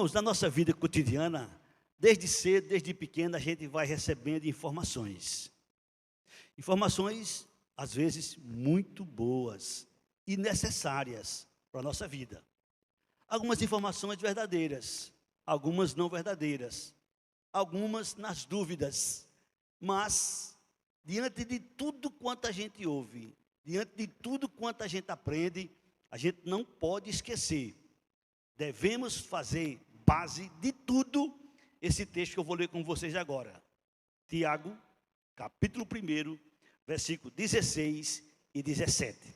Irmãos, na nossa vida cotidiana, desde cedo, desde pequeno, a gente vai recebendo informações. Informações, às vezes, muito boas e necessárias para a nossa vida. Algumas informações verdadeiras, algumas não verdadeiras, algumas nas dúvidas. Mas, diante de tudo quanto a gente ouve, diante de tudo quanto a gente aprende, a gente não pode esquecer. Devemos fazer base de tudo esse texto que eu vou ler com vocês agora. Tiago, capítulo 1, versículo 16 e 17.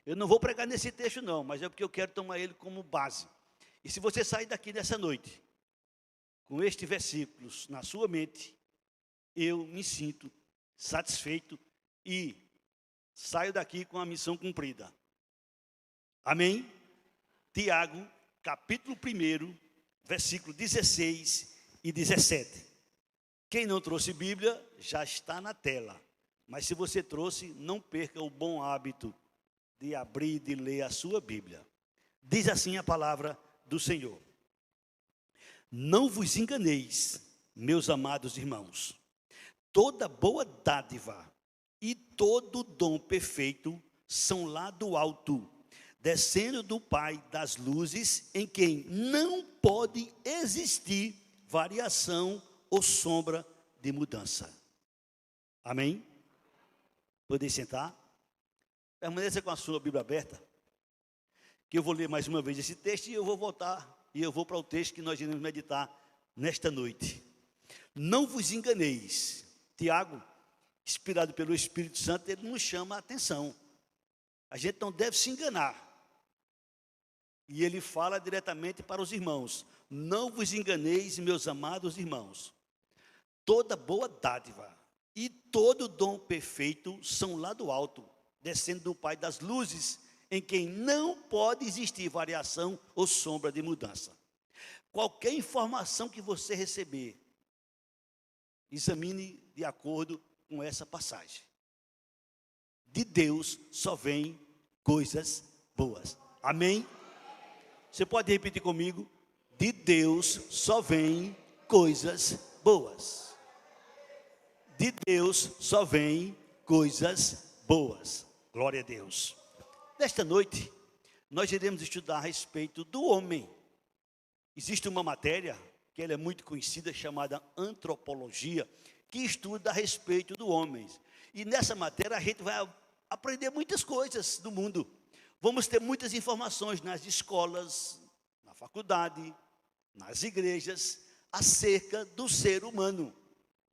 Eu não vou pregar nesse texto não, mas é porque eu quero tomar ele como base. E se você sair daqui nessa noite, com estes versículos na sua mente, eu me sinto satisfeito e saio daqui com a missão cumprida. Amém? Tiago, capítulo 1, versículo 16 e 17. Quem não trouxe Bíblia, já está na tela. Mas se você trouxe, não perca o bom hábito de abrir e de ler a sua Bíblia. Diz assim a palavra do Senhor: não vos enganeis, meus amados irmãos. Toda boa dádiva e todo dom perfeito são lá do alto, descendo do Pai das luzes, em quem não pode existir variação ou sombra de mudança. Amém? Podem sentar? Permaneça com a sua Bíblia aberta, que eu vou ler mais uma vez esse texto e eu vou voltar, e eu vou para o texto que nós iremos meditar nesta noite. Não vos enganeis. Tiago, inspirado pelo Espírito Santo, ele nos chama a atenção. A gente não deve se enganar. E ele fala diretamente para os irmãos: não vos enganeis, meus amados irmãos. Toda boa dádiva e todo dom perfeito são lá do alto, descendo do Pai das luzes, em quem não pode existir variação ou sombra de mudança. Qualquer informação que você receber, examine de acordo com essa passagem. De Deus só vem coisas boas. Amém? Você pode repetir comigo? De Deus só vem coisas boas. De Deus só vem coisas boas. Glória a Deus. Nesta noite, nós iremos estudar a respeito do homem. Existe uma matéria, que ela é muito conhecida, chamada antropologia, que estuda a respeito do homem. E nessa matéria a gente vai aprender muitas coisas do mundo. Vamos ter muitas informações nas escolas, na faculdade, nas igrejas, acerca do ser humano.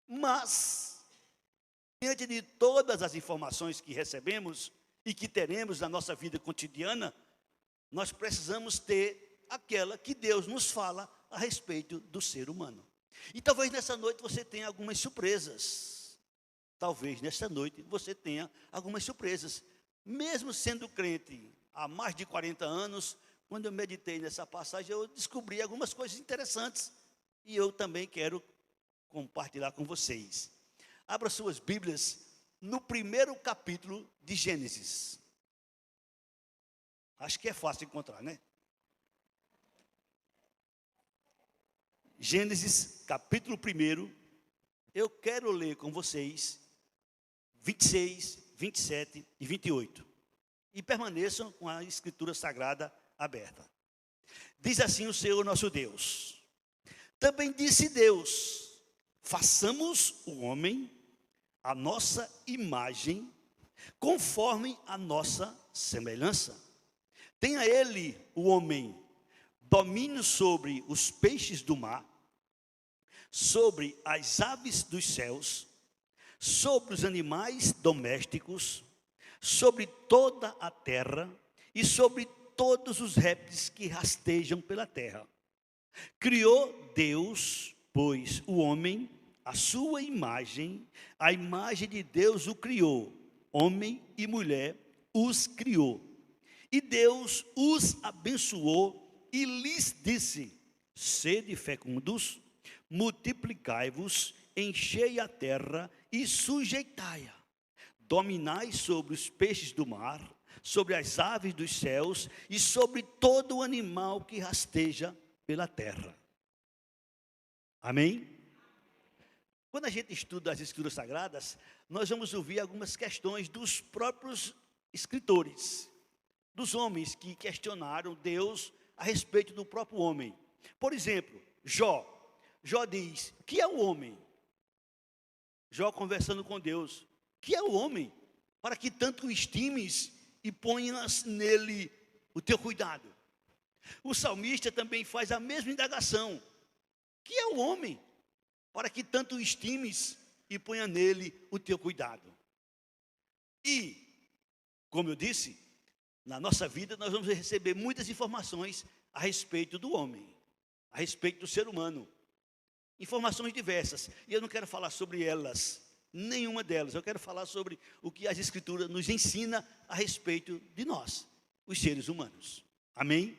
Mas, diante de todas as informações que recebemos e que teremos na nossa vida cotidiana, nós precisamos ter aquela que Deus nos fala a respeito do ser humano. E talvez nessa noite você tenha algumas surpresas. Talvez nessa noite você tenha algumas surpresas. Mesmo sendo crente há mais de 40 anos, quando eu meditei nessa passagem, eu descobri algumas coisas interessantes. E eu também quero compartilhar com vocês. Abra suas Bíblias no 1º capítulo de Gênesis. Acho que é fácil encontrar, né? Gênesis, capítulo 1, eu quero ler com vocês 26, 27 e 28. E permaneçam com a Escritura Sagrada aberta. Diz assim o Senhor nosso Deus: também disse Deus: façamos o homem a nossa imagem, conforme a nossa semelhança. Tenha ele, o homem, domínio sobre os peixes do mar, sobre as aves dos céus, sobre os animais domésticos, sobre toda a terra e sobre todos os répteis que rastejam pela terra. Criou Deus, pois, o homem, a sua imagem, a imagem de Deus o criou, homem e mulher os criou. E Deus os abençoou e lhes disse: sede fecundos, multiplicai-vos, enchei a terra e sujeitai-a. Dominai sobre os peixes do mar, sobre as aves dos céus e sobre todo o animal que rasteja pela terra. Amém? Quando a gente estuda as Escrituras Sagradas, nós vamos ouvir algumas questões dos próprios escritores, dos homens que questionaram Deus a respeito do próprio homem. Por exemplo, Jó. Jó diz: que é o homem? Jó conversando com Deus: que é o homem, para que tanto o estimes e ponhas nele o teu cuidado? O salmista também faz a mesma indagação: que é o homem, para que tanto o estimes e ponha nele o teu cuidado? E, como eu disse, na nossa vida nós vamos receber muitas informações a respeito do homem, a respeito do ser humano. Informações diversas, e eu não quero falar sobre elas, nenhuma delas. Eu quero falar sobre o que as Escrituras nos ensina a respeito de nós, os seres humanos. Amém?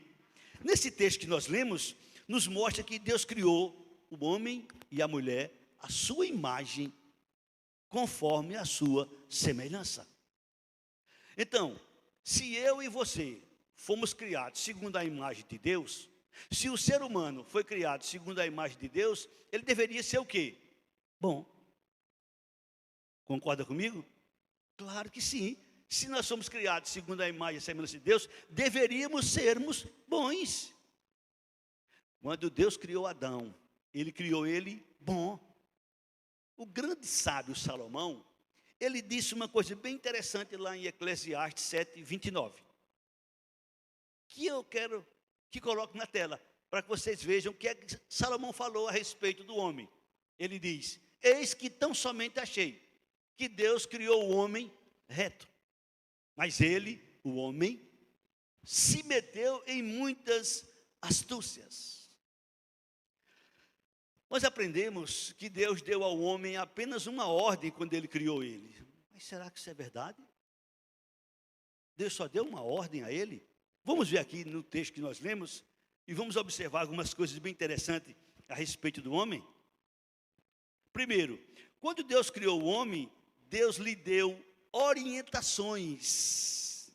Nesse texto que nós lemos, nos mostra que Deus criou o homem e a mulher à sua imagem, conforme a sua semelhança. Então, se eu e você fomos criados segundo a imagem de Deus, se o ser humano foi criado segundo a imagem de Deus, ele deveria ser o quê? Bom. Concorda comigo? Claro que sim. Se nós somos criados segundo a imagem e semelhança de Deus, deveríamos sermos bons. Quando Deus criou Adão, ele criou ele bom. O grande sábio Salomão, ele disse uma coisa bem interessante lá em Eclesiastes 7, 29. Que eu quero que coloque na tela, para que vocês vejam o que é que Salomão falou a respeito do homem. Ele diz: eis que tão somente achei que Deus criou o homem reto, mas ele, o homem, se meteu em muitas astúcias. Nós aprendemos que Deus deu ao homem apenas uma ordem quando ele criou ele. Mas será que isso é verdade? Deus só deu uma ordem a ele? Vamos ver aqui no texto que nós lemos e vamos observar algumas coisas bem interessantes a respeito do homem. Primeiro, quando Deus criou o homem, Deus lhe deu orientações.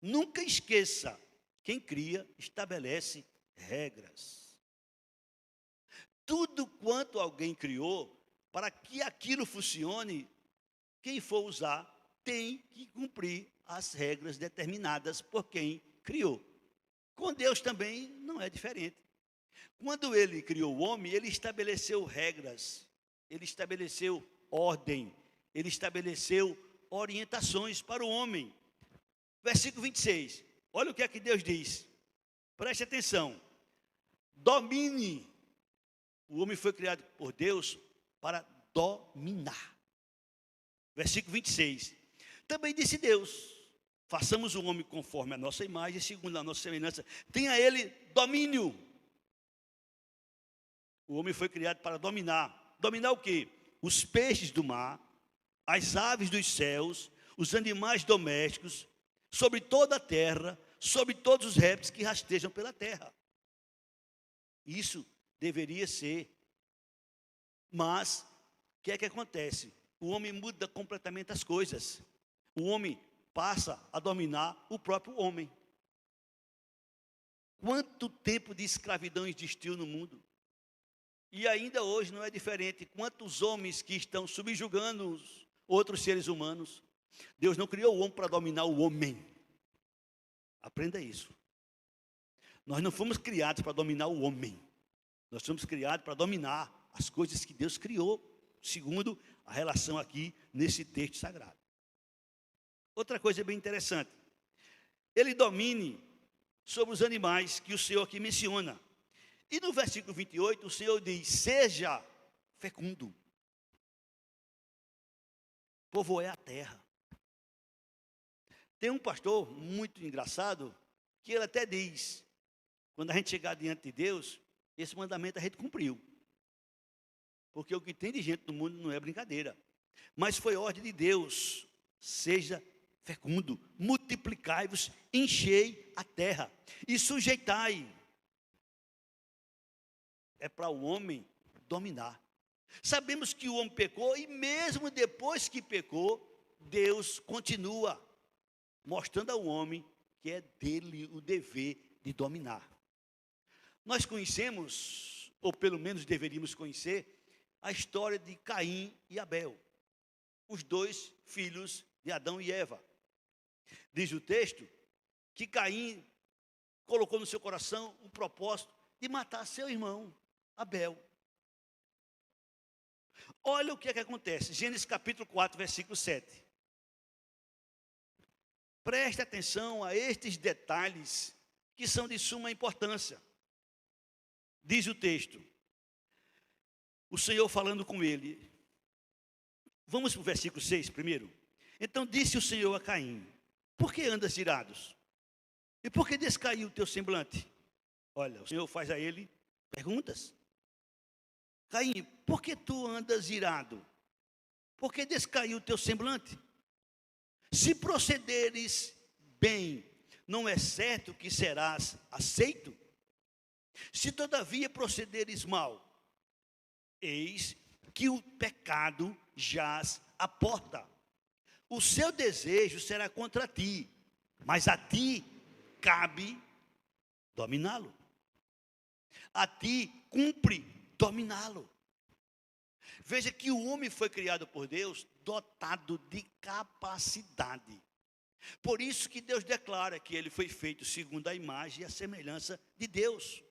Nunca esqueça, quem cria estabelece regras. Tudo quanto alguém criou, para que aquilo funcione, quem for usar tem que cumprir as regras determinadas por quem criou. Com Deus também não é diferente. Quando ele criou o homem, ele estabeleceu regras, ele estabeleceu ordem, ele estabeleceu orientações para o homem. Versículo 26, olha o que é que Deus diz. Preste atenção. Domine. O homem foi criado por Deus para dominar. Versículo 26. Também disse Deus: façamos o homem conforme a nossa imagem, segundo a nossa semelhança. Tenha ele domínio. O homem foi criado para dominar. Dominar o quê? Os peixes do mar, as aves dos céus, os animais domésticos, sobre toda a terra, sobre todos os répteis que rastejam pela terra. Isso deveria ser. Mas, o que é que acontece? O homem muda completamente as coisas. O homem passa a dominar o próprio homem. Quanto tempo de escravidão existiu no mundo? E ainda hoje não é diferente. Quantos homens que estão subjugando os outros seres humanos? Deus não criou o homem para dominar o homem. Aprenda isso. Nós não fomos criados para dominar o homem. Nós fomos criados para dominar as coisas que Deus criou, segundo a relação aqui nesse texto sagrado. Outra coisa bem interessante. Ele domine sobre os animais que o Senhor aqui menciona. E no versículo 28, o Senhor diz: seja fecundo. Povoe a terra. Tem um pastor muito engraçado, que ele até diz, quando a gente chegar diante de Deus, esse mandamento a gente cumpriu. Porque o que tem de gente no mundo não é brincadeira. Mas foi ordem de Deus: seja fecundo, multiplicai-vos, enchei a terra e sujeitai. É para o homem dominar. Sabemos que o homem pecou e mesmo depois que pecou, Deus continua mostrando ao homem que é dele o dever de dominar. Nós conhecemos, ou pelo menos deveríamos conhecer, a história de Caim e Abel, os dois filhos de Adão e Eva. Diz o texto que Caim colocou no seu coração o propósito de matar seu irmão, Abel. Olha o que é que acontece, Gênesis capítulo 4, versículo 7. Preste atenção a estes detalhes que são de suma importância. Diz o texto, o Senhor falando com ele. Vamos para o versículo 6 primeiro. Então disse o Senhor a Caim: por que andas irados? E por que descaiu o teu semblante? Olha, o Senhor faz a ele perguntas. Caim, por que tu andas irado? Por que descaiu o teu semblante? Se procederes bem, não é certo que serás aceito? Se todavia procederes mal, eis que o pecado jaz à porta. O seu desejo será contra ti, mas a ti cabe dominá-lo. A ti cumpre dominá-lo. Veja que o homem foi criado por Deus dotado de capacidade. Por isso que Deus declara que ele foi feito segundo a imagem e a semelhança de Deus.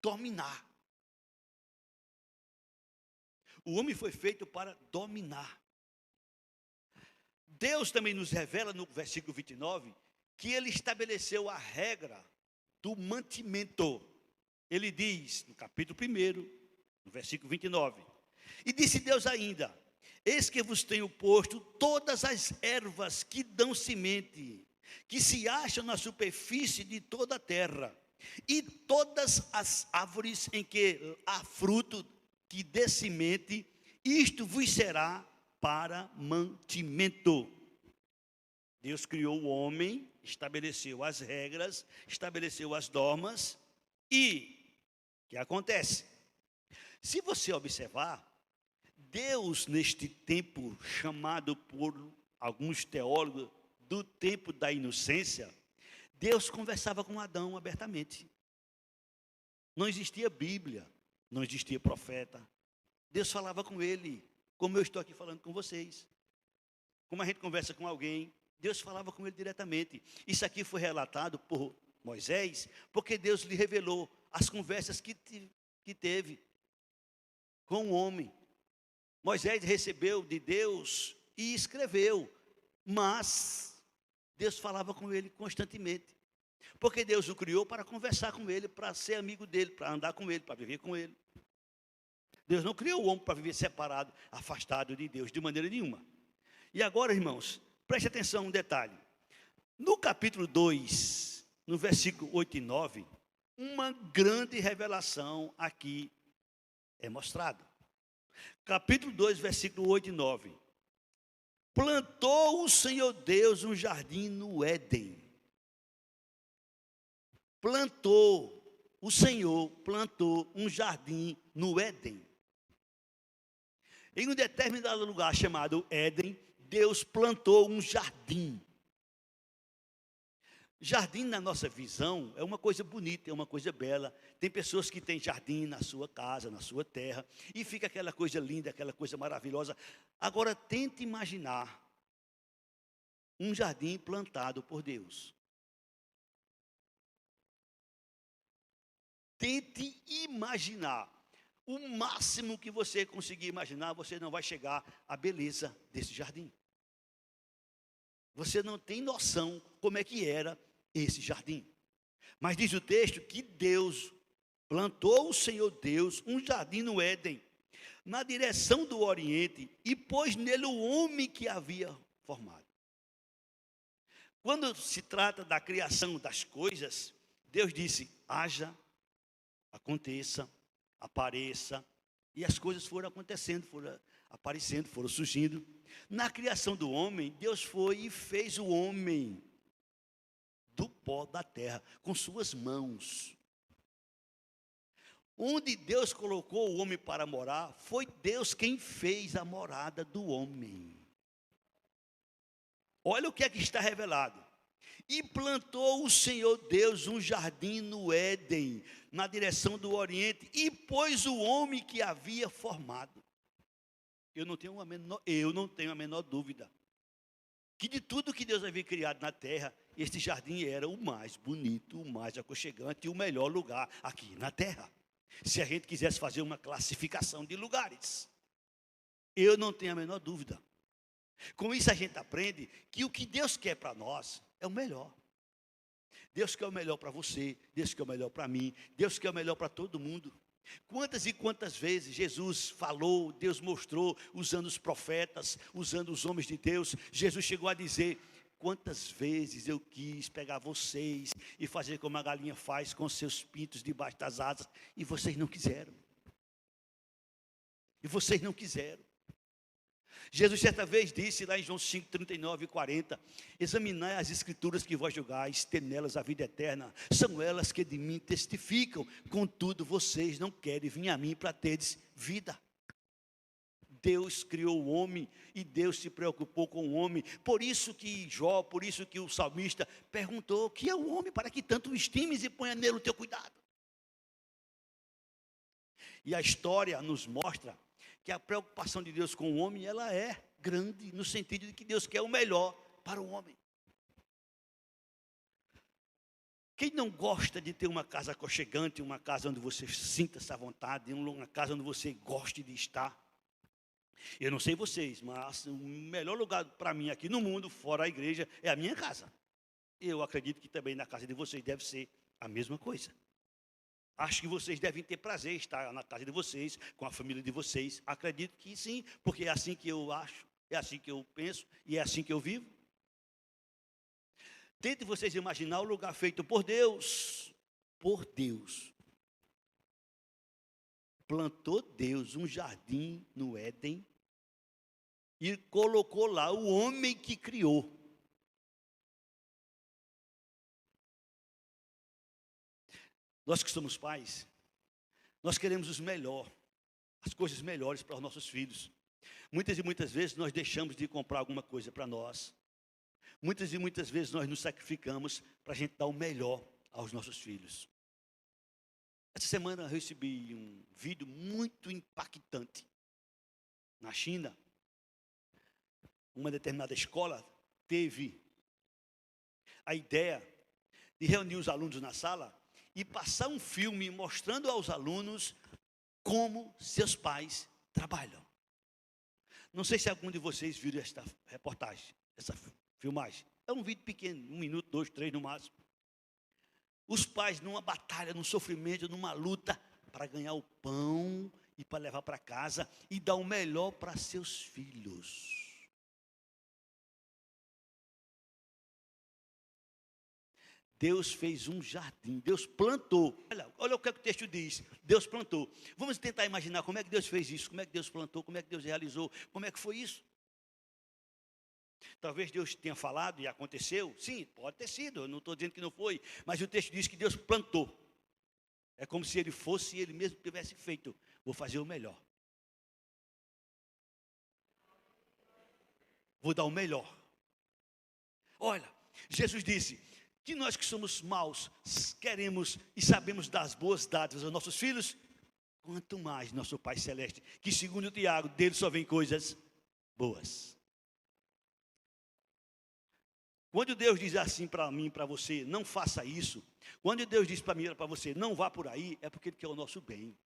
Dominar. O homem foi feito para dominar. Deus também nos revela no versículo 29 que ele estabeleceu a regra do mantimento. Ele diz no capítulo 1, no versículo 29. E disse Deus ainda: eis que vos tenho posto todas as ervas que dão semente, que se acham na superfície de toda a terra, e todas as árvores em que há fruto que dê semente, isto vos será para mantimento. Deus criou o homem, estabeleceu as regras, estabeleceu as normas, e o que acontece? Se você observar, Deus neste tempo, chamado por alguns teólogos do tempo da inocência, Deus conversava com Adão abertamente. Não existia Bíblia, não existia profeta. Deus falava com ele, como eu estou aqui falando com vocês. Como a gente conversa com alguém, Deus falava com ele diretamente. Isso aqui foi relatado por Moisés, porque Deus lhe revelou as conversas que teve com o homem. Moisés recebeu de Deus e escreveu, mas Deus falava com ele constantemente. Porque Deus o criou para conversar com ele, para ser amigo dele, para andar com ele, para viver com ele. Deus não criou o homem para viver separado, afastado de Deus, de maneira nenhuma. E agora, irmãos, preste atenção a um detalhe. No capítulo 2, no versículo 8 e 9, uma grande revelação aqui é mostrada. Capítulo 2, versículo 8 e 9. Plantou o Senhor Deus um jardim no Éden. O Senhor plantou um jardim no Éden. Em um determinado lugar chamado Éden, Deus plantou um jardim. Jardim, na nossa visão, é uma coisa bonita, é uma coisa bela. Tem pessoas que têm jardim na sua casa, na sua terra, e fica aquela coisa linda, aquela coisa maravilhosa. Agora, tente imaginar um jardim plantado por Deus. Tente imaginar. O máximo que você conseguir imaginar, você não vai chegar à beleza desse jardim. Você não tem noção como é que era esse jardim. Mas diz o texto que Deus plantou, o Senhor Deus, um jardim no Éden, na direção do Oriente, e pôs nele o homem que havia formado. Quando se trata da criação das coisas, Deus disse: haja, aconteça, apareça, e as coisas foram acontecendo, foram aparecendo, foram surgindo. Na criação do homem, Deus foi e fez o homem do pó da terra, com suas mãos. Onde Deus colocou o homem para morar, foi Deus quem fez a morada do homem. Olha o que é que está revelado. E plantou o Senhor Deus um jardim no Éden, na direção do Oriente, e pôs o homem que havia formado. Eu não tenho a menor dúvida que de tudo que Deus havia criado na terra, este jardim era o mais bonito, o mais aconchegante e o melhor lugar aqui na terra. Se a gente quisesse fazer uma classificação de lugares, eu não tenho a menor dúvida. Com isso a gente aprende que o que Deus quer para nós é o melhor. Deus quer o melhor para você, Deus quer o melhor para mim, Deus quer o melhor para todo mundo. Quantas e quantas vezes Jesus falou, Deus mostrou, usando os profetas, usando os homens de Deus. Jesus chegou a dizer: quantas vezes eu quis pegar vocês e fazer como a galinha faz com seus pintos debaixo das asas, e vocês não quiseram. E vocês não quiseram. Jesus certa vez disse lá em João 5, 39 e 40, examinai as escrituras que vós julgais, ter nelas a vida eterna, são elas que de mim testificam, contudo vocês não querem vir a mim para teres vida. Deus criou o homem e Deus se preocupou com o homem, por isso que Jó, por isso que o salmista perguntou: que é o homem para que tanto o estimes e ponha nele o teu cuidado? E a história nos mostra que a preocupação de Deus com o homem, ela é grande, no sentido de que Deus quer o melhor para o homem. Quem não gosta de ter uma casa aconchegante, uma casa onde você sinta-se à vontade, uma casa onde você goste de estar? Eu não sei vocês, mas o melhor lugar para mim aqui no mundo, fora a igreja, é a minha casa. Eu acredito que também na casa de vocês deve ser a mesma coisa. Acho que vocês devem ter prazer em estar na casa de vocês, com a família de vocês. Acredito que sim, porque é assim que eu acho, é assim que eu penso e é assim que eu vivo. Tente vocês imaginar o lugar feito por Deus. Por Deus. Plantou Deus um jardim no Éden e colocou lá o homem que criou. Nós que somos pais, nós queremos os melhor, as coisas melhores para os nossos filhos. Muitas e muitas vezes nós deixamos de comprar alguma coisa para nós. Muitas e muitas vezes nós nos sacrificamos para a gente dar o melhor aos nossos filhos. Essa semana eu recebi um vídeo muito impactante. Na China, uma determinada escola teve a ideia de reunir os alunos na sala e passar um filme mostrando aos alunos como seus pais trabalham. Não sei se algum de vocês viram esta reportagem, essa filmagem. É um vídeo pequeno, 1 minuto, 2, 3 no máximo. Os pais numa batalha, num sofrimento, numa luta para ganhar o pão e para levar para casa e dar o melhor para seus filhos. Deus fez um jardim, Deus plantou. Olha o que o texto diz, Deus plantou. Vamos tentar imaginar como é que Deus fez isso, como é que Deus plantou, como é que Deus realizou, como é que foi isso. Talvez Deus tenha falado e aconteceu, sim, pode ter sido, eu não estou dizendo que não foi, mas o texto diz que Deus plantou. É como se ele fosse e ele mesmo tivesse feito, vou fazer o melhor. Vou dar o melhor. Olha, Jesus disse que nós que somos maus, queremos e sabemos dar as boas dádivas aos nossos filhos, quanto mais nosso Pai Celeste, que segundo o Tiago, dele só vem coisas boas. Quando Deus diz assim para mim, para você, não faça isso. Quando Deus diz para mim, para você, não vá por aí, é porque Ele quer o nosso bem.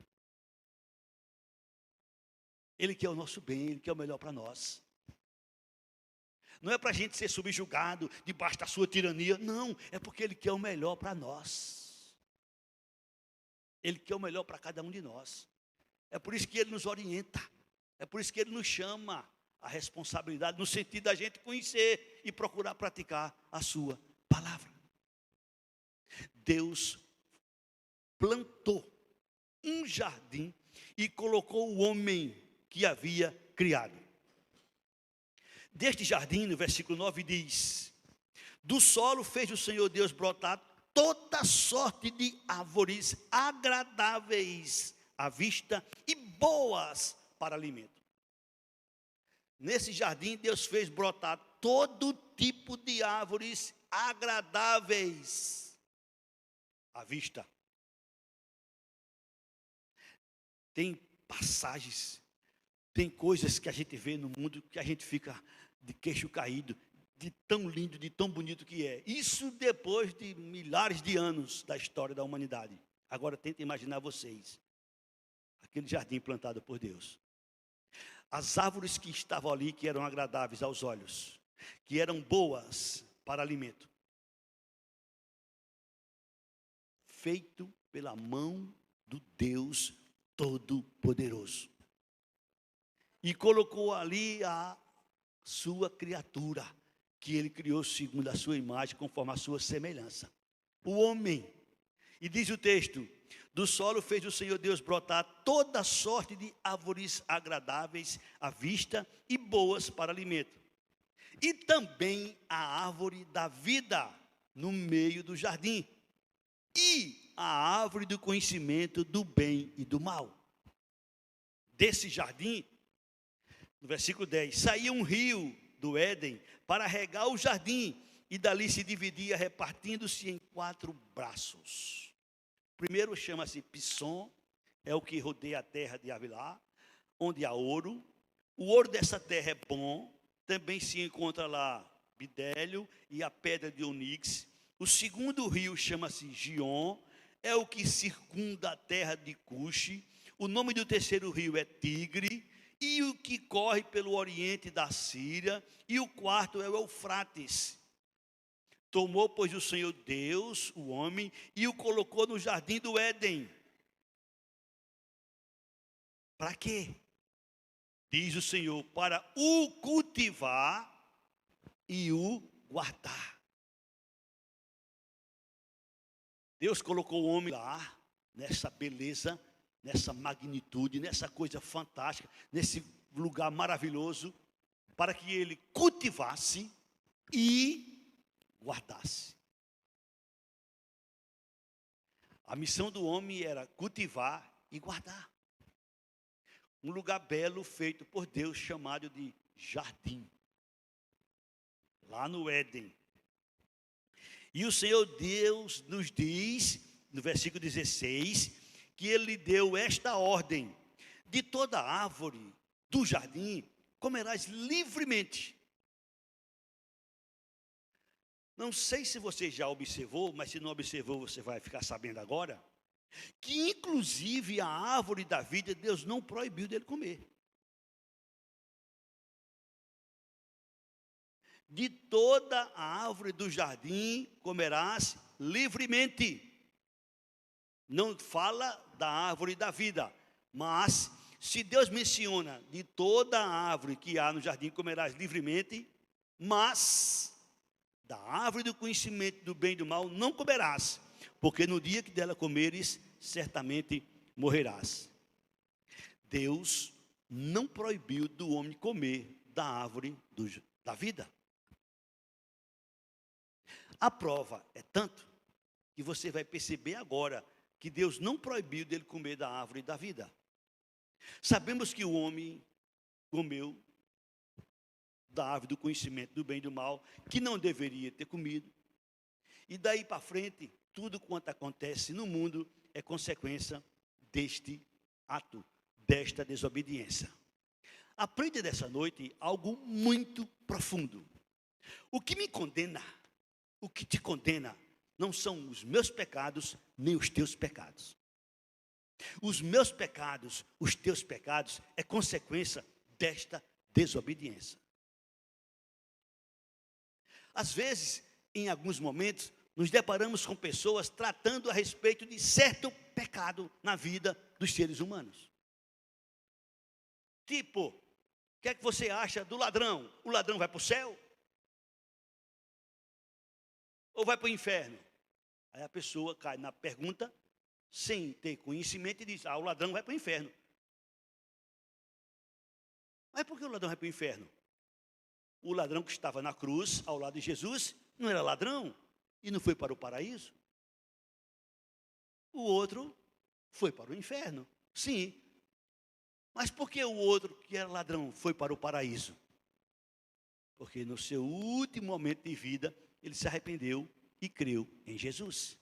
Ele quer o nosso bem, Ele quer o melhor para nós. Não é para a gente ser subjugado debaixo da sua tirania, não, é porque Ele quer o melhor para nós. Ele quer o melhor para cada um de nós. É por isso que Ele nos orienta, é por isso que Ele nos chama a responsabilidade, no sentido da gente conhecer e procurar praticar a sua palavra. Deus plantou um jardim e colocou o homem que havia criado. Deste jardim, no versículo 9 diz: do solo fez o Senhor Deus brotar toda sorte de árvores agradáveis à vista e boas para alimento. Nesse jardim Deus fez brotar todo tipo de árvores agradáveis à vista. Tem passagens, tem coisas que a gente vê no mundo que a gente fica de queixo caído, de tão lindo, de tão bonito que é. Isso depois de milhares de anos da história da humanidade. Agora tenta imaginar vocês, aquele jardim plantado por Deus. As árvores que estavam ali, que eram agradáveis aos olhos, que eram boas para alimento. Feito pela mão do Deus Todo-Poderoso. E colocou ali a sua criatura, que ele criou segundo a sua imagem, conforme a sua semelhança. O homem. E diz o texto: do solo fez o Senhor Deus brotar toda sorte de árvores agradáveis à vista e boas para alimento. E também a árvore da vida no meio do jardim. E a árvore do conhecimento do bem e do mal. Desse jardim, no versículo 10, saía um rio do Éden para regar o jardim, e dali se dividia, repartindo-se em 4 braços. O primeiro chama-se Pisson, é o que rodeia a terra de Havilá, onde há ouro. O ouro dessa terra é bom, também se encontra lá bidélio e a pedra de onix. O segundo rio chama-se Gion, é o que circunda a terra de Cuxi. O nome do terceiro rio é Tigre, e o que corre pelo oriente da Síria. E o quarto é o Eufrates. Tomou, pois, o Senhor Deus, o homem, e o colocou no jardim do Éden. Para quê? Diz o Senhor, para o cultivar e o guardar. Deus colocou o homem lá, nessa beleza, nessa magnitude, nessa coisa fantástica, nesse lugar maravilhoso, para que ele cultivasse e guardasse. A missão do homem era cultivar e guardar. Um lugar belo feito por Deus, chamado de jardim, lá no Éden. E o Senhor Deus nos diz, no versículo 16, que Ele deu esta ordem: de toda árvore do jardim comerás livremente. Não sei se você já observou, mas se não observou, você vai ficar sabendo agora, que inclusive a árvore da vida, Deus não proibiu dele comer. De toda a árvore do jardim comerás livremente. Não fala da árvore da vida, mas se Deus menciona de toda a árvore que há no jardim comerás livremente, mas da árvore do conhecimento do bem e do mal não comerás, porque no dia que dela comeres, certamente morrerás. Deus não proibiu do homem comer da árvore da vida. A prova é tanto que você vai perceber agora que Deus não proibiu dele comer da árvore da vida. Sabemos que o homem comeu da árvore do conhecimento do bem e do mal, que não deveria ter comido. E daí para frente, tudo quanto acontece no mundo é consequência deste ato, desta desobediência. Aprenda dessa noite algo muito profundo. O que me condena, o que te condena, não são os meus pecados, nem os teus pecados. Os meus pecados, os teus pecados, é consequência desta desobediência. Às vezes, em alguns momentos, nos deparamos com pessoas tratando a respeito de certo pecado na vida dos seres humanos. Tipo, o que é que você acha do ladrão? O ladrão vai para o céu? Ou vai para o inferno? Aí a pessoa cai na pergunta, sem ter conhecimento, e diz: o ladrão vai para o inferno. Mas por que o ladrão vai para o inferno? O ladrão que estava na cruz, ao lado de Jesus, não era ladrão e não foi para o paraíso? O outro foi para o inferno, sim. Mas por que o outro, que era ladrão, foi para o paraíso? Porque no seu último momento de vida, ele se arrependeu e creu em Jesus.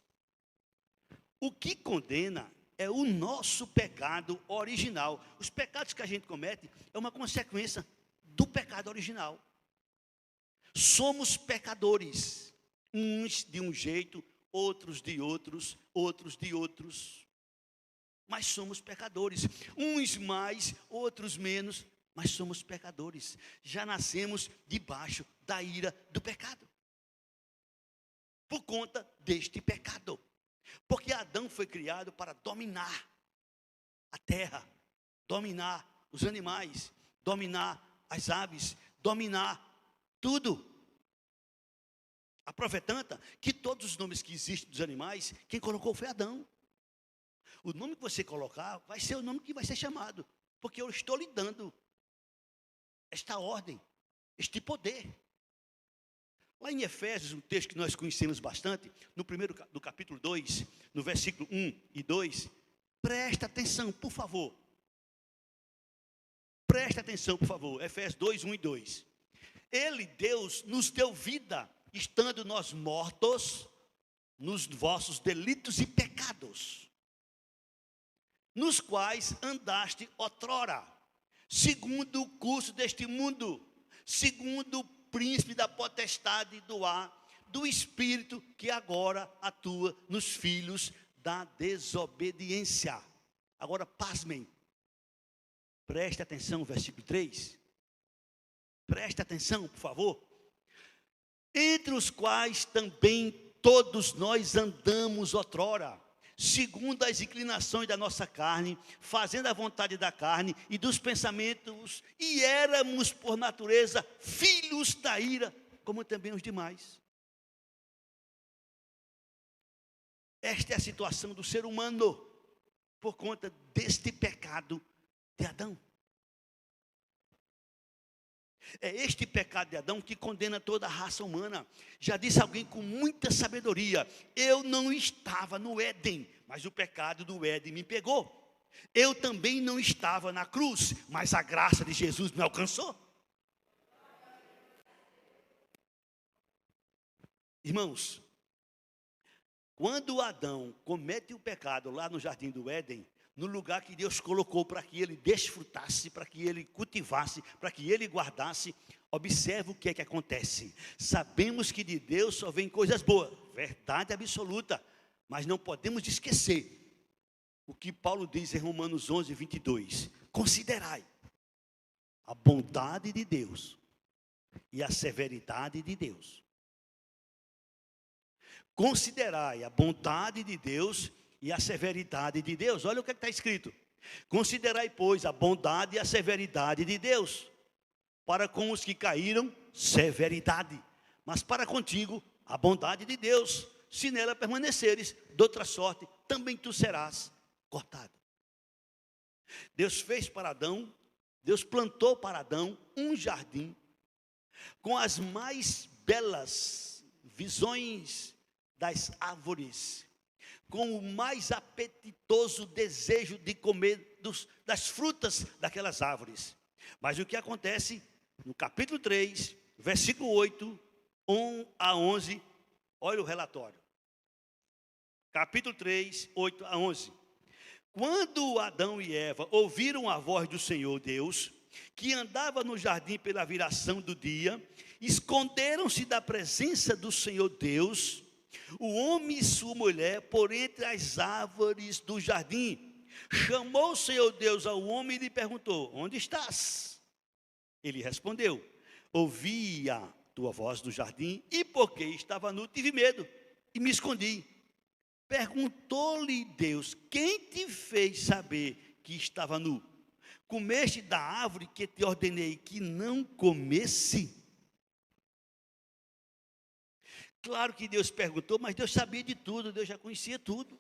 O que condena é o nosso pecado original. Os pecados que a gente comete é uma consequência do pecado original. Somos pecadores, uns de um jeito, outros de outros, outros de outros. Mas somos pecadores, uns mais, outros menos, mas somos pecadores. Já nascemos debaixo da ira do pecado, por conta deste pecado. Porque Adão foi criado para dominar a terra, dominar os animais, dominar as aves, dominar tudo. A prova é tanta que todos os nomes que existem dos animais, quem colocou foi Adão. O nome que você colocar vai ser o nome que vai ser chamado, porque eu estou lhe dando esta ordem, este poder. Lá em Efésios, um texto que nós conhecemos bastante, no capítulo 2, no versículo 1 e 2, presta atenção, por favor. Presta atenção, por favor. Efésios 2, 1 e 2. Ele, Deus, nos deu vida, estando nós mortos nos vossos delitos e pecados, nos quais andaste outrora, segundo o curso deste mundo, segundo o príncipe da potestade do ar, do espírito que agora atua nos filhos da desobediência. Agora, pasmem, preste atenção, versículo 3, preste atenção, por favor. Entre os quais também todos nós andamos outrora, segundo as inclinações da nossa carne, fazendo a vontade da carne e dos pensamentos, e éramos por natureza filhos da ira, como também os demais. Esta é a situação do ser humano, por conta deste pecado de Adão. É este pecado de Adão que condena toda a raça humana. Já disse alguém com muita sabedoria: eu não estava no Éden, mas o pecado do Éden me pegou. Eu também não estava na cruz, mas a graça de Jesus me alcançou. Irmãos, quando Adão comete o pecado lá no jardim do Éden, no lugar que Deus colocou para que ele desfrutasse, para que ele cultivasse, para que ele guardasse, observe o que é que acontece. Sabemos que de Deus só vem coisas boas, verdade absoluta, mas não podemos esquecer o que Paulo diz em Romanos 11, 22. Considerai a bondade de Deus e a severidade de Deus. Considerai a bondade de Deus e a severidade de Deus. Olha o que está escrito: considerai, pois, a bondade e a severidade de Deus. Para com os que caíram, severidade, mas para contigo, a bondade de Deus. Se nela permaneceres, de outra sorte, também tu serás cortado. Deus fez para Adão, Deus plantou para Adão um jardim, com as mais belas visões das árvores, com o mais apetitoso desejo de comer das frutas daquelas árvores. Mas o que acontece no capítulo 3, versículo 8, 1 a 11, olha o relatório. Capítulo 3, 8 a 11. Quando Adão e Eva ouviram a voz do Senhor Deus, que andava no jardim pela viração do dia, esconderam-se da presença do Senhor Deus, o homem e sua mulher, por entre as árvores do jardim. Chamou o Senhor Deus ao homem e lhe perguntou: onde estás? Ele respondeu: ouvi a tua voz no jardim, e porque estava nu, tive medo e me escondi. Perguntou-lhe Deus: quem te fez saber que estava nu? Comeste da árvore que te ordenei que não comesse? Claro que Deus perguntou, mas Deus sabia de tudo, Deus já conhecia tudo.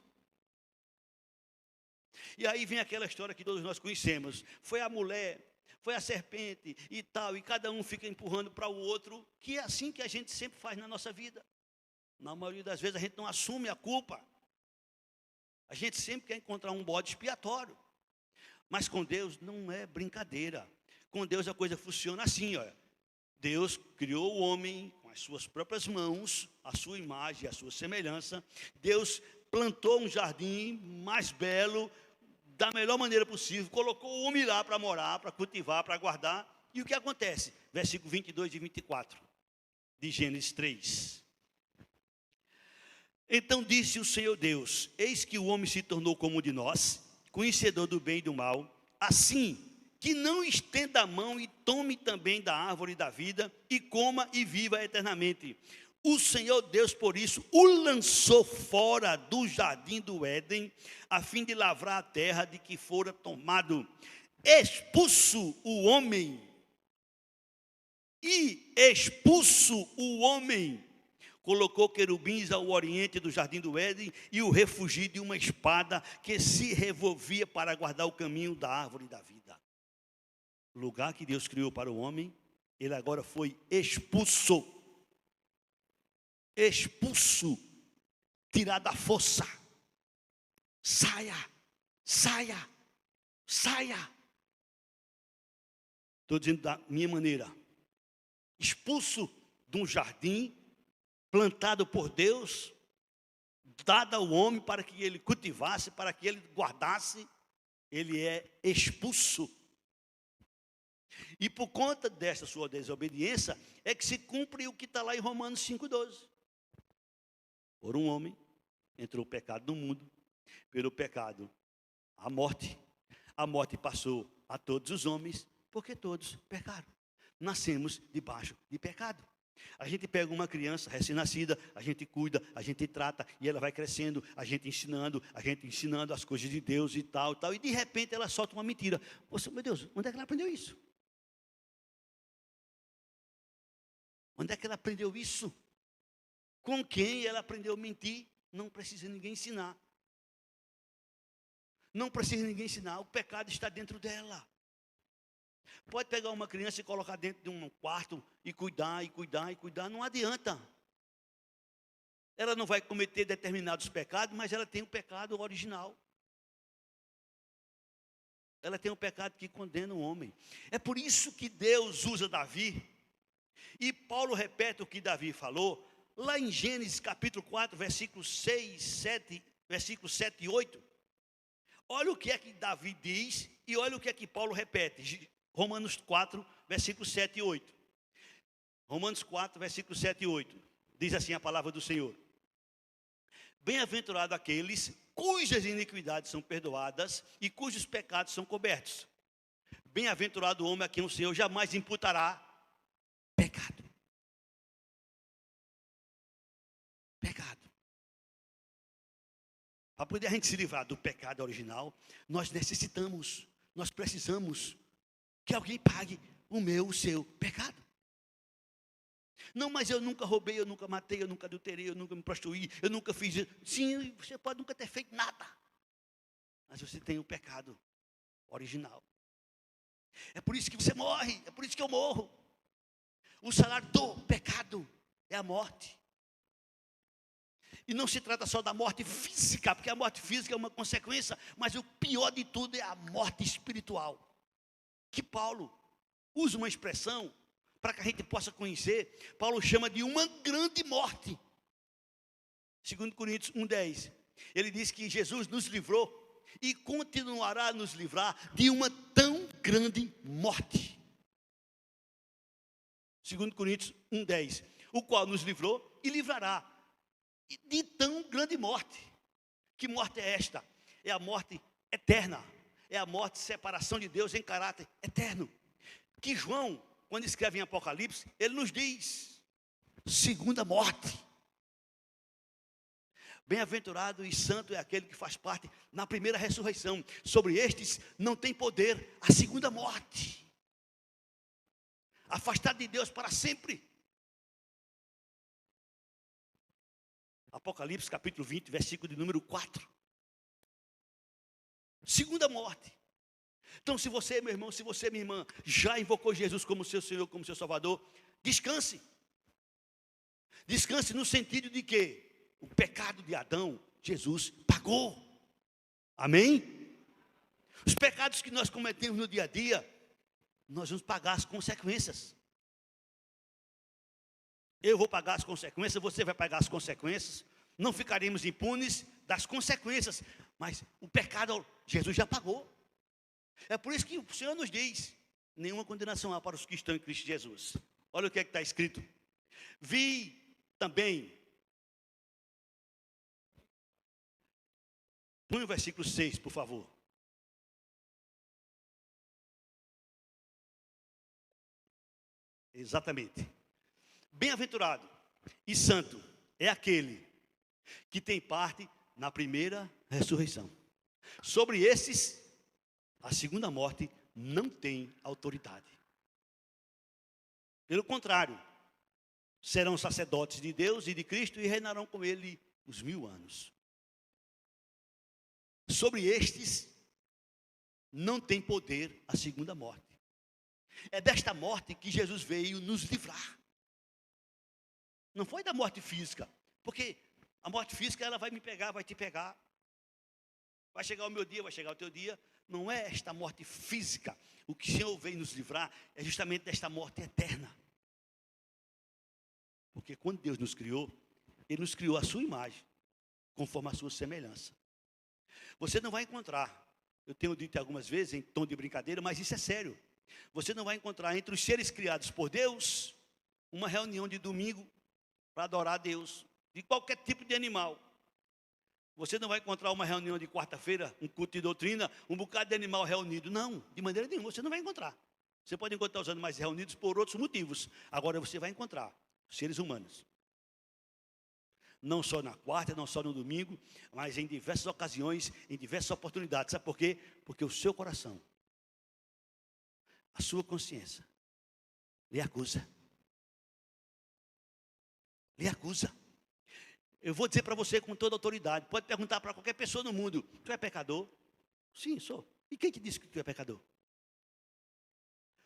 E aí vem aquela história que todos nós conhecemos: foi a mulher, foi a serpente e tal, e cada um fica empurrando para o outro, que é assim que a gente sempre faz na nossa vida. Na maioria das vezes a gente não assume a culpa. A gente sempre quer encontrar um bode expiatório. Mas com Deus não é brincadeira. Com Deus a coisa funciona assim, olha. Deus criou o homem com as suas próprias mãos, a sua imagem, a sua semelhança, Deus plantou um jardim mais belo, da melhor maneira possível, colocou o homem lá para morar, para cultivar, para guardar. E o que acontece? Versículo 22 e 24 de Gênesis 3. Então disse o Senhor Deus: eis que o homem se tornou como um de nós, conhecedor do bem e do mal, assim que não estenda a mão e tome também da árvore da vida, e coma e viva eternamente. O Senhor Deus, por isso, o lançou fora do jardim do Éden, a fim de lavrar a terra de que fora tomado. Expulso o homem, colocou querubins ao oriente do jardim do Éden e o refugiu de uma espada que se revolvia para guardar o caminho da árvore da vida. O lugar que Deus criou para o homem, ele agora foi expulso, tirado da força. Saia. Estou dizendo da minha maneira. Expulso de um jardim plantado por Deus, dado ao homem para que ele cultivasse, para que ele guardasse, ele é expulso. E por conta dessa sua desobediência, é que se cumpre o que está lá em Romanos 5,12. Por um homem entrou o pecado no mundo, pelo pecado a morte passou a todos os homens, porque todos pecaram. Nascemos debaixo de pecado. A gente pega uma criança recém-nascida, a gente cuida, a gente trata, e ela vai crescendo, a gente ensinando as coisas de Deus e tal, e de repente ela solta uma mentira. Você, meu Deus, onde é que ela aprendeu isso? Onde é que ela aprendeu isso? Com quem ela aprendeu a mentir? Não precisa ninguém ensinar. O pecado está dentro dela. Pode pegar uma criança e colocar dentro de um quarto e cuidar, não adianta. Ela não vai cometer determinados pecados, mas ela tem o pecado original. Ela tem o pecado que condena o homem. É por isso que Deus usa Davi. E Paulo repete o que Davi falou, lá em Gênesis capítulo 4, versículos 6, 7, versículos 7 e 8. Olha o que é que Davi diz e olha o que é que Paulo repete. Romanos 4, versículos 7 e 8. Romanos 4, versículos 7 e 8. Diz assim a palavra do Senhor: bem-aventurado aqueles cujas iniquidades são perdoadas e cujos pecados são cobertos. Bem-aventurado o homem a quem o Senhor jamais imputará pecado. Para poder a gente se livrar do pecado original, nós precisamos que alguém pague o seu pecado. Não, mas eu nunca roubei, eu nunca matei, eu nunca adulterei, eu nunca me prostituí, eu nunca fiz isso. Sim, você pode nunca ter feito nada, mas você tem o pecado original. É por isso que você morre, é por isso que eu morro. O salário do pecado é a morte. E não se trata só da morte física, porque a morte física é uma consequência, mas o pior de tudo é a morte espiritual. Que Paulo usa uma expressão para que a gente possa conhecer. Paulo chama de uma grande morte. 2 Coríntios 1,10. Ele diz que Jesus nos livrou e continuará a nos livrar de uma tão grande morte. 2 Coríntios 1,10. O qual nos livrou e livrará de tão grande morte. Que morte é esta? É a morte eterna. É a morte de separação de Deus em caráter eterno. Que João, quando escreve em Apocalipse, ele nos diz: segunda morte. Bem-aventurado e santo é aquele que faz parte na primeira ressurreição. Sobre estes não tem poder a segunda morte. Afastado de Deus para sempre. Apocalipse capítulo 20, versículo de número 4. Segunda morte. Então, se você, meu irmão, se você, minha irmã, já invocou Jesus como seu Senhor, como seu Salvador, descanse. Descanse no sentido de que o pecado de Adão, Jesus pagou. Amém? Os pecados que nós cometemos no dia a dia, nós vamos pagar as consequências. Eu vou pagar as consequências, você vai pagar as consequências. Não ficaremos impunes das consequências. Mas o pecado, Jesus já pagou. É por isso que o Senhor nos diz: nenhuma condenação há para os que estão em Cristo Jesus. Olha o que é que está escrito. Vi também. Põe o versículo 6, por favor. Exatamente. Bem-aventurado e santo é aquele que tem parte na primeira ressurreição. Sobre esses, a segunda morte não tem autoridade. Pelo contrário, serão sacerdotes de Deus e de Cristo e reinarão com ele os 1000 anos. Sobre estes, não tem poder a segunda morte. É desta morte que Jesus veio nos livrar. Não foi da morte física, porque a morte física ela vai me pegar, vai te pegar. Vai chegar o meu dia, vai chegar o teu dia. Não é esta morte física. O que o Senhor veio nos livrar é justamente desta morte eterna. Porque quando Deus nos criou, Ele nos criou à sua imagem, conforme a sua semelhança. Você não vai encontrar, eu tenho dito algumas vezes em tom de brincadeira, mas isso é sério. Você não vai encontrar entre os seres criados por Deus uma reunião de domingo para adorar a Deus, de qualquer tipo de animal. Você não vai encontrar uma reunião de quarta-feira, um culto de doutrina, um bocado de animal reunido. Não, de maneira nenhuma, você não vai encontrar. Você pode encontrar os animais reunidos por outros motivos. Agora você vai encontrar seres humanos. Não só na quarta, não só no domingo, mas em diversas ocasiões, em diversas oportunidades. Sabe por quê? Porque o seu coração, a sua consciência, lhe acusa. Lhe acusa. Eu vou dizer para você com toda autoridade, pode perguntar para qualquer pessoa no mundo: tu é pecador? Sim, sou. E quem te disse que tu é pecador?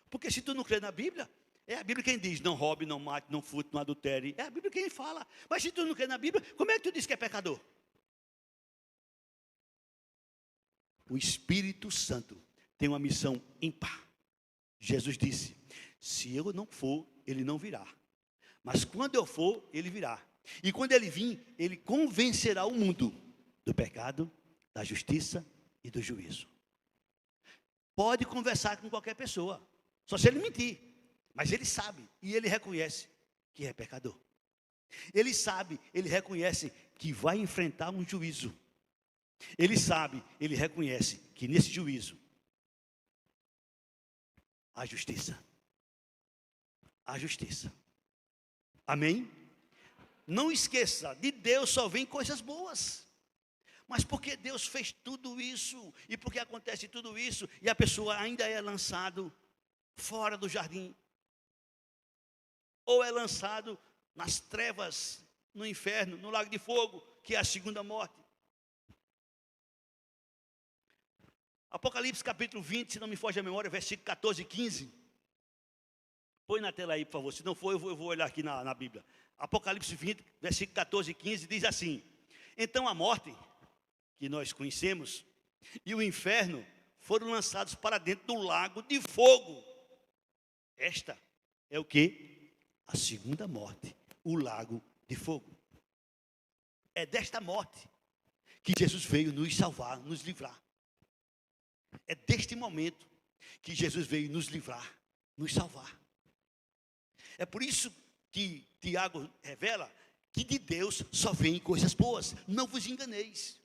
Porque se tu não crê na Bíblia, é a Bíblia quem diz: não roube, não mate, não furte, não adultere. É a Bíblia quem fala. Mas se tu não crê na Bíblia, como é que tu diz que é pecador? O Espírito Santo tem uma missão ímpar. Jesus disse: se eu não for, ele não virá. Mas quando eu for, ele virá. E quando ele vir, ele convencerá o mundo do pecado, da justiça e do juízo. Pode conversar com qualquer pessoa, só se ele mentir. Mas ele sabe e ele reconhece que é pecador. Ele sabe, ele reconhece que vai enfrentar um juízo. Ele sabe, ele reconhece que nesse juízo há justiça. Há justiça. Amém? Não esqueça, de Deus só vem coisas boas. Mas porque Deus fez tudo isso, e porque acontece tudo isso, e a pessoa ainda é lançado fora do jardim, ou é lançado nas trevas, no inferno, no lago de fogo, que é a segunda morte. Apocalipse capítulo 20, se não me foge a memória, versículo 14 e 15. Põe na tela aí, por favor. Se não for, eu vou olhar aqui na Bíblia. Apocalipse 20, versículo 14 e 15, diz assim: então a morte, que nós conhecemos, e o inferno foram lançados para dentro do lago de fogo. Esta é o que? A segunda morte, o lago de fogo. É desta morte que Jesus veio nos salvar, nos livrar. É deste momento que Jesus veio nos livrar, nos salvar. É por isso que Tiago revela que de Deus só vêm coisas boas. Não vos enganeis.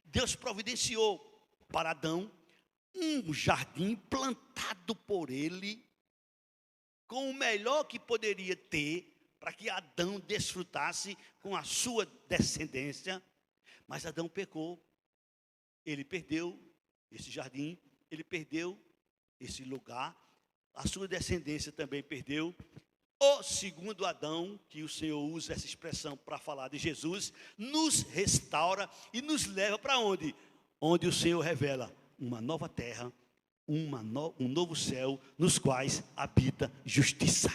Deus providenciou para Adão um jardim plantado por ele, com o melhor que poderia ter, para que Adão desfrutasse com a sua descendência. Mas Adão pecou. Ele perdeu esse jardim, ele perdeu esse lugar, a sua descendência também perdeu. O segundo Adão, que o Senhor usa essa expressão para falar de Jesus, nos restaura e nos leva para onde? Onde o Senhor revela uma nova terra, um novo céu, nos quais habita justiça.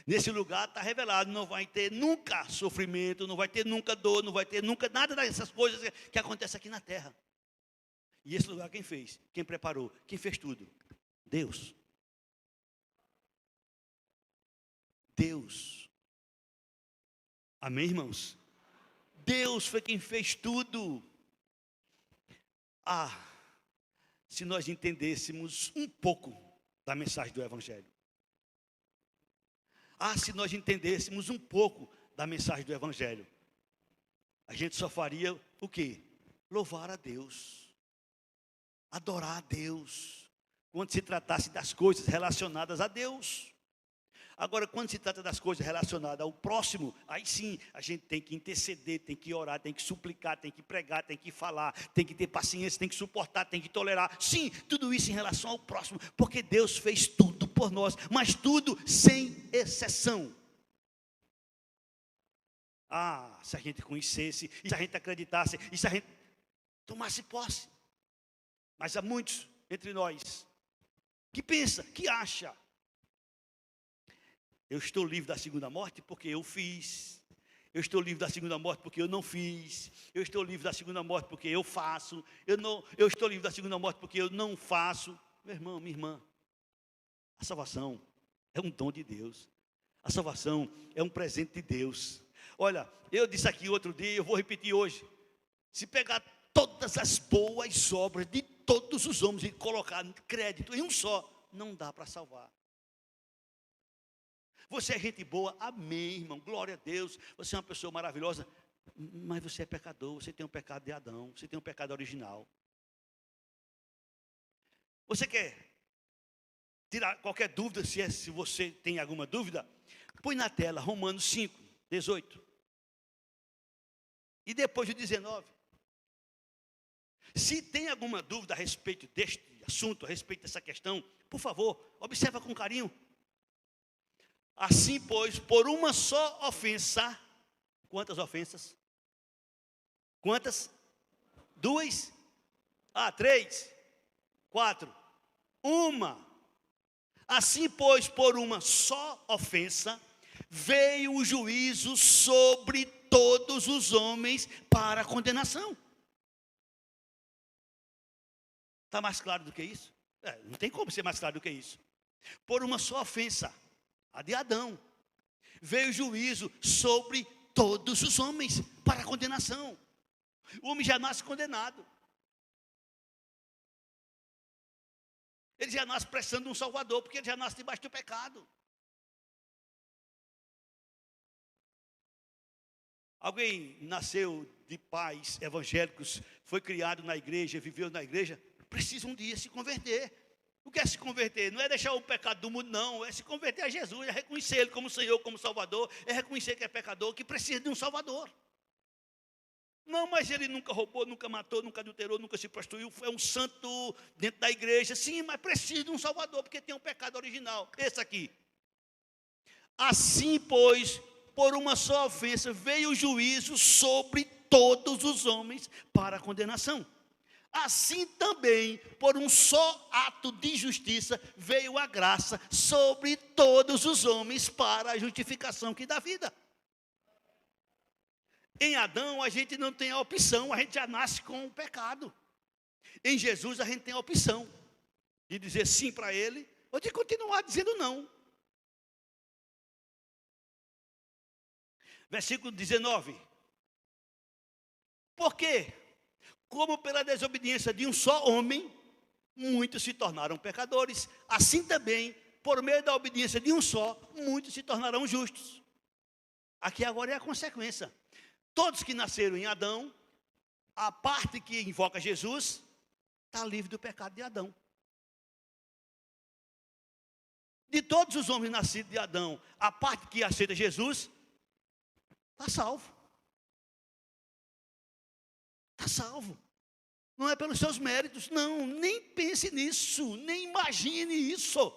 Nesse lugar está revelado, não vai ter nunca sofrimento, não vai ter nunca dor, não vai ter nunca nada dessas coisas que acontecem aqui na terra. E esse lugar quem fez? Quem preparou? Quem fez tudo? Deus. Deus. Amém, irmãos? Deus foi quem fez tudo. Se nós entendêssemos um pouco da mensagem do Evangelho. Se nós entendêssemos um pouco da mensagem do Evangelho. A gente só faria o quê? Louvar a Deus. Adorar a Deus. Quando se tratasse das coisas relacionadas a Deus. Agora, quando se trata das coisas relacionadas ao próximo, aí sim, a gente tem que interceder, tem que orar, tem que suplicar, tem que pregar, tem que falar, tem que ter paciência, tem que suportar, tem que tolerar. Sim, tudo isso em relação ao próximo, porque Deus fez tudo por nós, mas tudo sem exceção. Se a gente conhecesse, e se a gente acreditasse, e se a gente tomasse posse. Mas há muitos entre nós que pensa, que acha, eu estou livre da segunda morte porque eu fiz. Eu estou livre da segunda morte porque eu não fiz. Eu estou livre da segunda morte porque eu faço. Eu estou livre da segunda morte porque eu não faço. Meu irmão, minha irmã, a salvação é um dom de Deus. A salvação é um presente de Deus. Olha, eu disse aqui outro dia, eu vou repetir hoje. Se pegar todas as boas obras de todos os homens e colocar crédito em um só, não dá para salvar. Você é gente boa, amém, irmão, glória a Deus. Você é uma pessoa maravilhosa, mas você é pecador, você tem um pecado de Adão, você tem um pecado original. Você quer tirar qualquer dúvida, se você tem alguma dúvida, põe na tela Romanos 5, 18. E depois o 19. Se tem alguma dúvida a respeito deste assunto, a respeito dessa questão, por favor, observa com carinho. Assim, pois, por uma só ofensa, quantas ofensas? Quantas? 2? 3? 4? 1. Assim, pois, por uma só ofensa, veio o juízo sobre todos os homens para a condenação. Está mais claro do que isso? Não tem como ser mais claro do que isso. Por uma só ofensa, a de Adão, veio o juízo sobre todos os homens para a condenação. O homem já nasce condenado. Ele já nasce precisando de um salvador, porque ele já nasce debaixo do pecado. Alguém nasceu de pais evangélicos, foi criado na igreja, viveu na igreja, precisa um dia se converter. O que é se converter? Não é deixar o pecado do mundo, não. É se converter a Jesus, é reconhecer Ele como Senhor, como Salvador. É reconhecer que é pecador, que precisa de um Salvador. Não, mas ele nunca roubou, nunca matou, nunca adulterou, nunca se prostituiu. É um santo dentro da igreja. Sim, mas precisa de um Salvador, porque tem um pecado original. Esse aqui. Assim, pois, por uma só ofensa, veio o juízo sobre todos os homens para a condenação. Assim também, por um só ato de justiça, veio a graça sobre todos os homens para a justificação que dá vida. Em Adão, a gente não tem a opção, a gente já nasce com o pecado. Em Jesus, a gente tem a opção de dizer sim para Ele, ou de continuar dizendo não. Versículo 19. Por quê? Como pela desobediência de um só homem, muitos se tornaram pecadores. Assim também, por meio da obediência de um só, muitos se tornarão justos. Aqui agora é a consequência. Todos que nasceram em Adão, a parte que invoca Jesus, está livre do pecado de Adão. De todos os homens nascidos de Adão, a parte que aceita Jesus, está salvo. Está salvo. Não é pelos seus méritos, não. Nem pense nisso, nem imagine isso.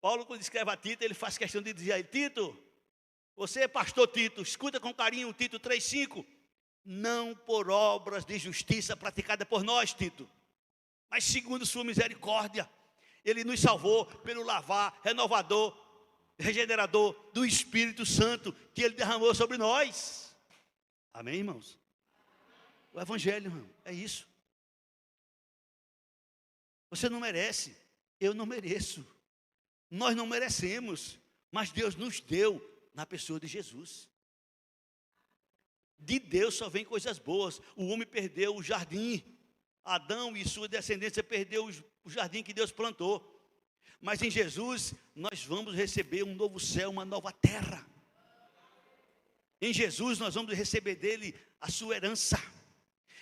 Paulo, quando escreve a Tito, ele faz questão de dizer a ele: Tito, você é pastor Tito, escuta com carinho Tito 3,5. Não por obras de justiça praticada por nós, Tito, mas segundo sua misericórdia. Ele nos salvou pelo lavar renovador, regenerador do Espírito Santo que Ele derramou sobre nós. Amém, irmãos? O Evangelho, irmão, é isso. Você não merece, eu não mereço, nós não merecemos. Mas Deus nos deu na pessoa de Jesus. De Deus só vem coisas boas. O homem perdeu o jardim. Adão e sua descendência perdeu o jardim que Deus plantou. Mas em Jesus nós vamos receber um novo céu, uma nova terra. Em Jesus nós vamos receber dele a sua herança.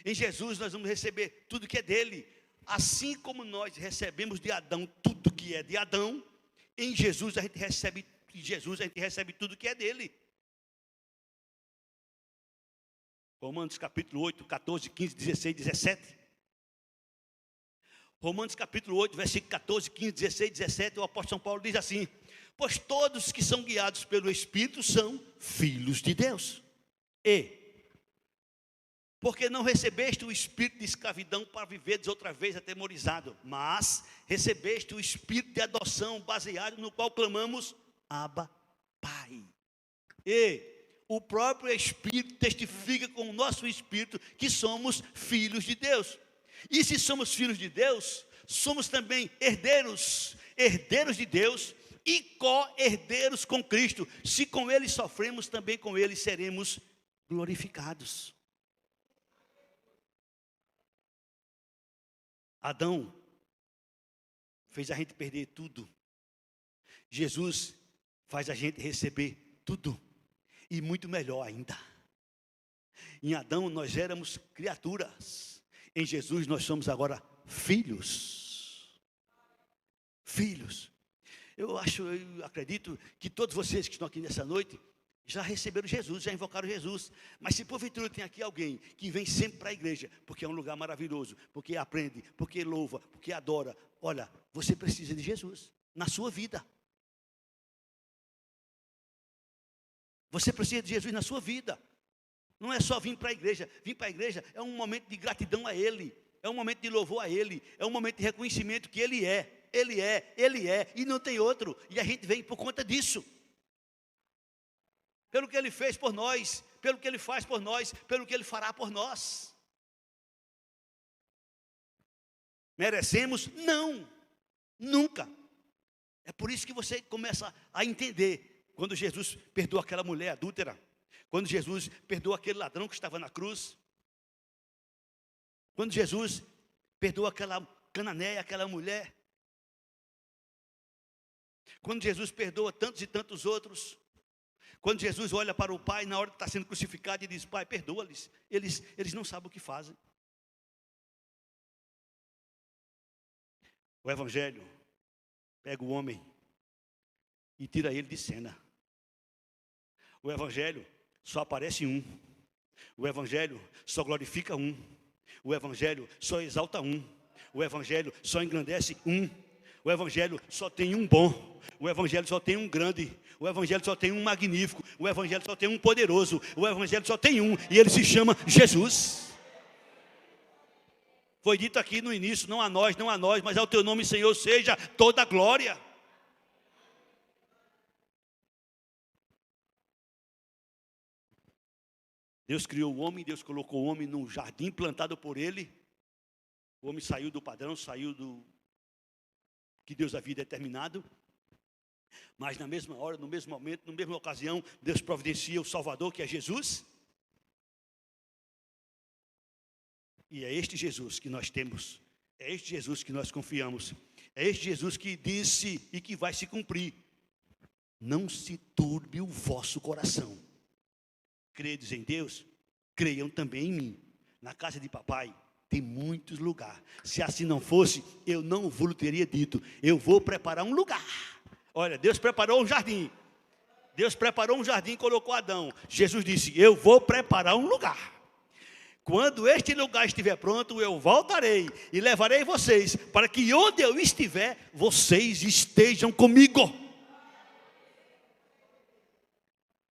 Em Jesus nós vamos receber tudo que é dele. Assim como nós recebemos de Adão tudo que é de Adão, em Jesus a gente recebe tudo que é dele. Romanos capítulo 8, 14, 15, 16, 17. Romanos capítulo 8, versículo 14, 15, 16, 17, o apóstolo São Paulo diz assim: pois todos que são guiados pelo Espírito são filhos de Deus. E, porque não recebeste o espírito de escravidão para viveres outra vez atemorizado, mas recebeste o espírito de adoção, baseado no qual clamamos, Abba, Pai. E o próprio Espírito testifica com o nosso espírito que somos filhos de Deus. E se somos filhos de Deus, somos também herdeiros de Deus e co-herdeiros com Cristo. Se com Ele sofremos, também com Ele seremos glorificados. Adão fez a gente perder tudo. Jesus faz a gente receber tudo. E muito melhor ainda. Em Adão nós éramos criaturas. Em Jesus nós somos agora filhos. Filhos. Eu acredito que todos vocês que estão aqui nessa noite já receberam Jesus, já invocaram Jesus. Mas se porventura tem aqui alguém que vem sempre para a igreja, porque é um lugar maravilhoso, porque aprende, porque louva, porque adora, olha, você precisa de Jesus na sua vida. Você precisa de Jesus na sua vida. Não é só vir para a igreja. Vir para a igreja é um momento de gratidão a Ele. É um momento de louvor a Ele. É um momento de reconhecimento que Ele é. Ele é, Ele é. E não tem outro. E a gente vem por conta disso. Pelo que Ele fez por nós. Pelo que Ele faz por nós. Pelo que Ele fará por nós. Merecemos? Não. Nunca. É por isso que você começa a entender. Quando Jesus perdoa aquela mulher adúltera. Quando Jesus perdoa aquele ladrão que estava na cruz. Quando Jesus perdoa aquela cananeia, aquela mulher. Quando Jesus perdoa tantos e tantos outros. Quando Jesus olha para o Pai na hora que está sendo crucificado e diz, Pai, perdoa-lhes. Eles não sabem o que fazem. O Evangelho pega o homem e tira ele de cena. O Evangelho só aparece um. O Evangelho só glorifica um. O Evangelho só exalta um. O Evangelho só engrandece um. O Evangelho só tem um bom. O Evangelho só tem um grande. O Evangelho só tem um magnífico. O Evangelho só tem um poderoso. O Evangelho só tem um. E ele se chama Jesus. Foi dito aqui no início, não a nós, mas ao teu nome, Senhor, seja toda a glória. Deus criou o homem, Deus colocou o homem num jardim plantado por ele. O homem saiu do padrão, saiu do que Deus havia determinado. Mas na mesma hora, no mesmo momento, na mesma ocasião, Deus providencia o Salvador, que é Jesus. E é este Jesus que nós temos. É este Jesus que nós confiamos. É este Jesus que disse e que vai se cumprir. Não se turbe o vosso coração. Credes em Deus, creiam também em mim. Na casa de papai tem muitos lugares. Se assim não fosse, eu não vos teria dito. Eu vou preparar um lugar. Olha, Deus preparou um jardim. Deus preparou um jardim e colocou Adão. Jesus disse, eu vou preparar um lugar. Quando este lugar estiver pronto, eu voltarei e levarei vocês, para que onde eu estiver, vocês estejam comigo.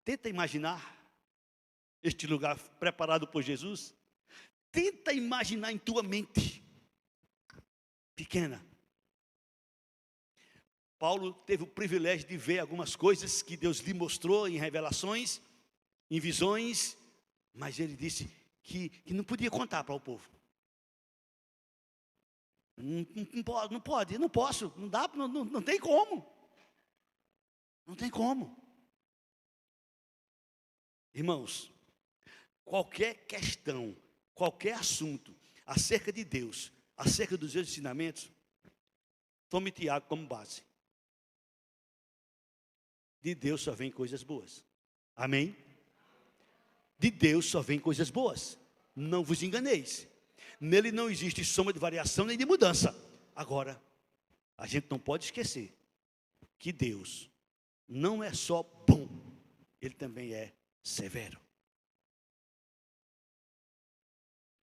Tenta imaginar este lugar preparado por Jesus. Tenta imaginar em tua mente pequena. Paulo teve o privilégio de ver algumas coisas que Deus lhe mostrou em revelações, em visões, mas ele disse que não podia contar para o povo. Não pode, não posso, não dá, não tem como. Não tem como. Irmãos, qualquer questão, qualquer assunto acerca de Deus, acerca dos seus ensinamentos, tome Tiago como base. De Deus só vem coisas boas. Amém? De Deus só vem coisas boas. Não vos enganeis. Nele não existe soma de variação nem de mudança. Agora, a gente não pode esquecer que Deus não é só bom, Ele também é severo.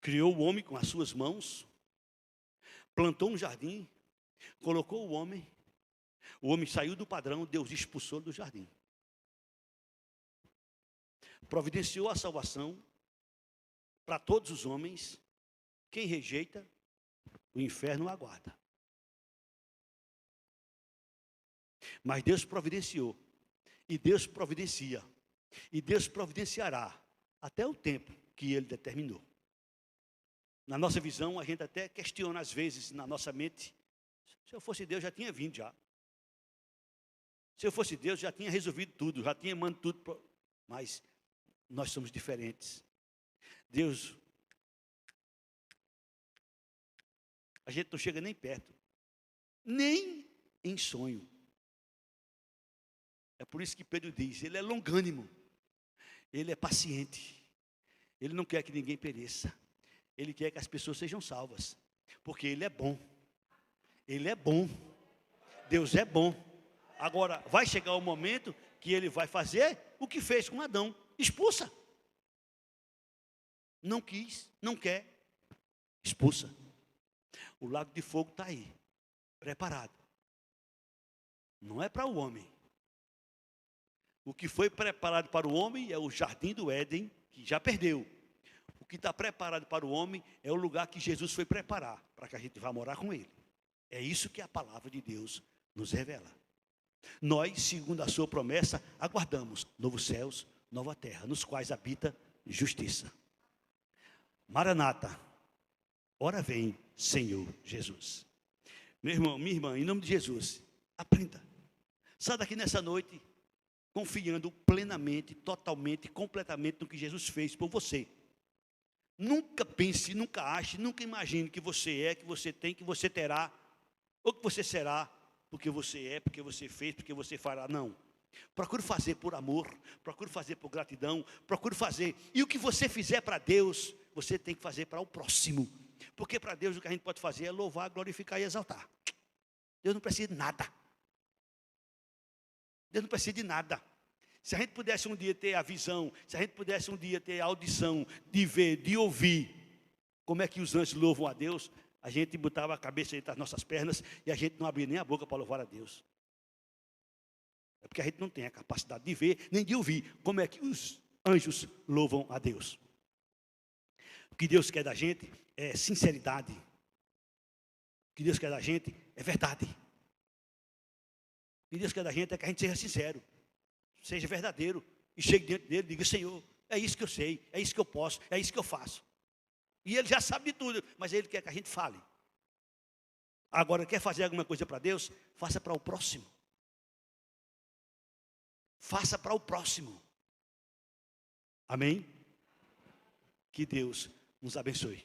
Criou o homem com as suas mãos, plantou um jardim, colocou o homem saiu do padrão, Deus expulsou do jardim. Providenciou a salvação para todos os homens. Quem rejeita, o inferno aguarda. Mas Deus providenciou, e Deus providencia, e Deus providenciará até o tempo que Ele determinou. Na nossa visão, a gente até questiona às vezes na nossa mente: se eu fosse Deus, já tinha vindo já. Se eu fosse Deus, já tinha resolvido tudo, já tinha mandado tudo. Mas nós somos diferentes. Deus, a gente não chega nem perto, nem em sonho. É por isso que Pedro diz: Ele é longânimo, Ele é paciente, Ele não quer que ninguém pereça, Ele quer que as pessoas sejam salvas, porque Ele é bom, Ele é bom, Deus é bom. Agora, vai chegar o momento que Ele vai fazer o que fez com Adão: expulsa. Não quis, não quer, expulsa. O lago de fogo está aí, preparado. Não é para o homem. O que foi preparado para o homem é o jardim do Éden, que já perdeu. O que está preparado para o homem é o lugar que Jesus foi preparar, para que a gente vá morar com Ele. É isso que a palavra de Deus nos revela. Nós, segundo a sua promessa, aguardamos novos céus, nova terra, nos quais habita justiça. Maranata, ora vem, Senhor Jesus. Meu irmão, minha irmã, em nome de Jesus, aprenda. Saia daqui nessa noite confiando plenamente, totalmente, completamente no que Jesus fez por você. Nunca pense, nunca ache, nunca imagine que você é, que você tem, que você terá, ou que você será, porque você é, porque você fez, porque você fará. Não. Procure fazer por amor, procure fazer por gratidão, procure fazer. E o que você fizer para Deus, você tem que fazer para o próximo. Porque para Deus o que a gente pode fazer é louvar, glorificar e exaltar. Deus não precisa de nada. Deus não precisa de nada. Se a gente pudesse um dia ter a visão, se a gente pudesse um dia ter a audição de ver, de ouvir como é que os anjos louvam a Deus, a gente botava a cabeça entre as nossas pernas e a gente não abria nem a boca para louvar a Deus. É porque a gente não tem a capacidade de ver, nem de ouvir como é que os anjos louvam a Deus. O que Deus quer da gente é sinceridade. O que Deus quer da gente é verdade. O que Deus quer da gente é que a gente seja sincero, seja verdadeiro, e chegue dentro dele e diga: Senhor, é isso que eu sei, é isso que eu posso, é isso que eu faço. E Ele já sabe de tudo, mas Ele quer que a gente fale. Agora, quer fazer alguma coisa para Deus? Faça para o próximo. Faça para o próximo. Amém? Que Deus nos abençoe.